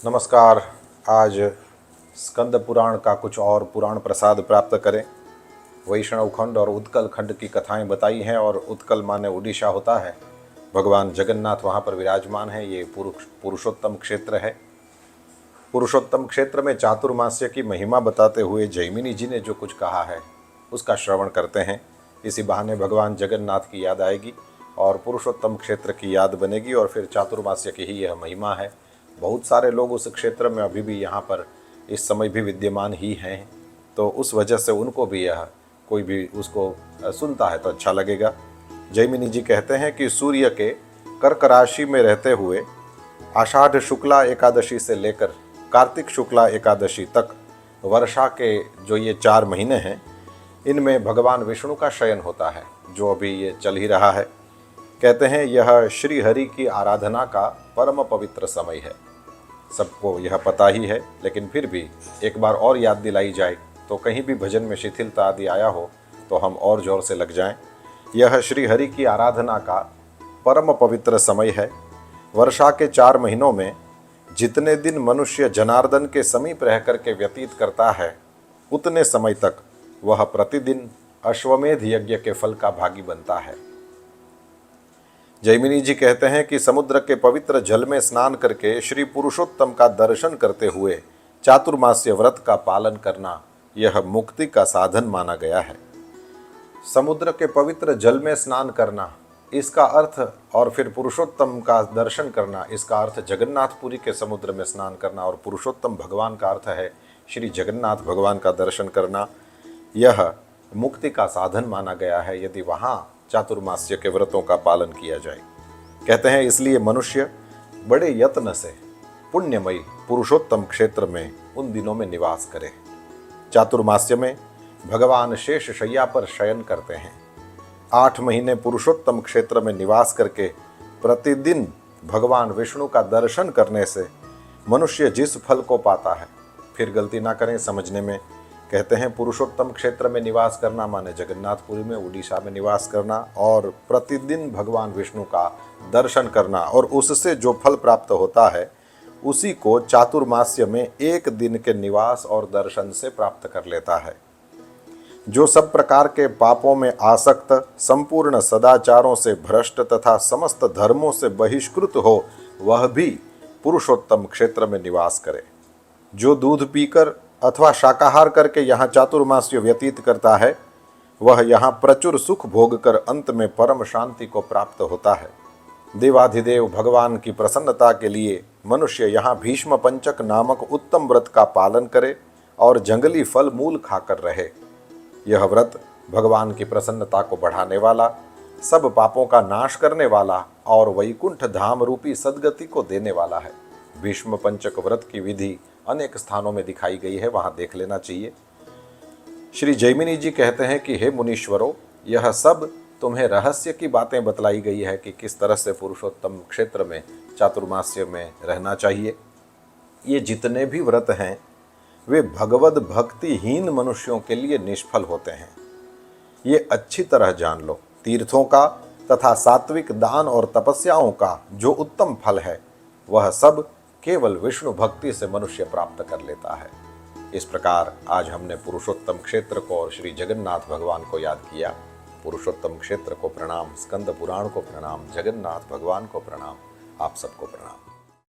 नमस्कार। आज स्कंद पुराण का कुछ और पुराण प्रसाद प्राप्त करें। वैष्णव खंड और उत्कल खंड की कथाएं बताई हैं और उत्कल माने उड़ीसा होता है। भगवान जगन्नाथ वहाँ पर विराजमान है। ये पुरुषोत्तम क्षेत्र है। पुरुषोत्तम क्षेत्र में चातुर्मास्य की महिमा बताते हुए जैमिनी जी ने जो कुछ कहा है उसका श्रवण करते हैं। इसी बहाने भगवान जगन्नाथ की याद आएगी और पुरुषोत्तम क्षेत्र की याद बनेगी और फिर चातुर्मास्य की ही यह महिमा है। बहुत सारे लोग उस क्षेत्र में अभी भी यहाँ पर इस समय भी विद्यमान ही हैं, तो उस वजह से उनको भी यह कोई भी उसको सुनता है तो अच्छा लगेगा। जैमिनी जी कहते हैं कि सूर्य के कर्क राशि में रहते हुए आषाढ़ शुक्ला एकादशी से लेकर कार्तिक शुक्ला एकादशी तक वर्षा के जो ये 4 महीने हैं, इनमें भगवान विष्णु का शयन होता है, जो अभी ये चल ही रहा है। कहते हैं यह श्री हरि की आराधना का परम पवित्र समय है। सबको यह पता ही है, लेकिन फिर भी एक बार और याद दिलाई जाए तो कहीं भी भजन में शिथिलता आदि आया हो तो हम और जोर से लग जाएं। यह श्री हरि की आराधना का परम पवित्र समय है। वर्षा के 4 महीनों में जितने दिन मनुष्य जनार्दन के समीप रह करके व्यतीत करता है, उतने समय तक वह प्रतिदिन अश्वमेध यज्ञ के फल का भागी बनता है। जैमिनी जी कहते हैं कि समुद्र के पवित्र जल में स्नान करके श्री पुरुषोत्तम का दर्शन करते हुए चातुर्मास्य व्रत का पालन करना यह मुक्ति का साधन माना गया है। समुद्र के पवित्र जल में स्नान करना इसका अर्थ, और फिर पुरुषोत्तम का दर्शन करना इसका अर्थ जगन्नाथपुरी के समुद्र में स्नान करना, और पुरुषोत्तम भगवान का अर्थ है श्री जगन्नाथ भगवान का दर्शन करना। यह मुक्ति का साधन माना गया है यदि वहाँ चातुर्मास्य के व्रतों का पालन किया जाए। कहते हैं इसलिए मनुष्य बड़े यत्न से पुण्यमयी पुरुषोत्तम क्षेत्र में उन दिनों में निवास करे। चातुर्मास्य में भगवान शेष शैया पर शयन करते हैं। 8 महीने पुरुषोत्तम क्षेत्र में निवास करके प्रतिदिन भगवान विष्णु का दर्शन करने से मनुष्य जिस फल को पाता है, फिर गलती ना करें समझने में। कहते हैं पुरुषोत्तम क्षेत्र में निवास करना माने जगन्नाथपुरी में उड़ीसा में निवास करना और प्रतिदिन भगवान विष्णु का दर्शन करना, और उससे जो फल प्राप्त होता है उसी को चातुर्मास्य में 1 दिन के निवास और दर्शन से प्राप्त कर लेता है। जो सब प्रकार के पापों में आसक्त, संपूर्ण सदाचारों से भ्रष्ट तथा समस्त धर्मों से बहिष्कृत हो, वह भी पुरुषोत्तम क्षेत्र में निवास करे। जो दूध पीकर अथवा शाकाहार करके यहाँ चातुर्मास्य व्यतीत करता है, वह यहाँ प्रचुर सुख भोग कर अंत में परम शांति को प्राप्त होता है। देवाधिदेव भगवान की प्रसन्नता के लिए मनुष्य यहाँ भीष्म पंचक नामक उत्तम व्रत का पालन करे और जंगली फल मूल खाकर रहे। यह व्रत भगवान की प्रसन्नता को बढ़ाने वाला, सब पापों का नाश करने वाला और वैकुंठ धाम रूपी सद्गति को देने वाला है। भीष्म पंचक व्रत की विधि अनेक स्थानों में दिखाई गई है, वहां देख लेना चाहिए। श्री जैमिनी जी कहते हैं कि हे मुनीश्वरों, यह सब तुम्हें रहस्य की बातें बतलाई गई है कि किस तरह से पुरुषोत्तम क्षेत्र में चातुर्मास्य में रहना चाहिए। ये जितने भी व्रत हैं वे भगवद भक्तिहीन मनुष्यों के लिए निष्फल होते हैं। ये अच्छी तरह जान लो। तीर्थों का तथा सात्विक दान और तपस्याओं का जो उत्तम फल है, वह सब केवल विष्णु भक्ति से मनुष्य प्राप्त कर लेता है। इस प्रकार आज हमने पुरुषोत्तम क्षेत्र को और श्री जगन्नाथ भगवान को याद किया। पुरुषोत्तम क्षेत्र को प्रणाम, स्कंद पुराण को प्रणाम, जगन्नाथ भगवान को प्रणाम, आप सबको प्रणाम।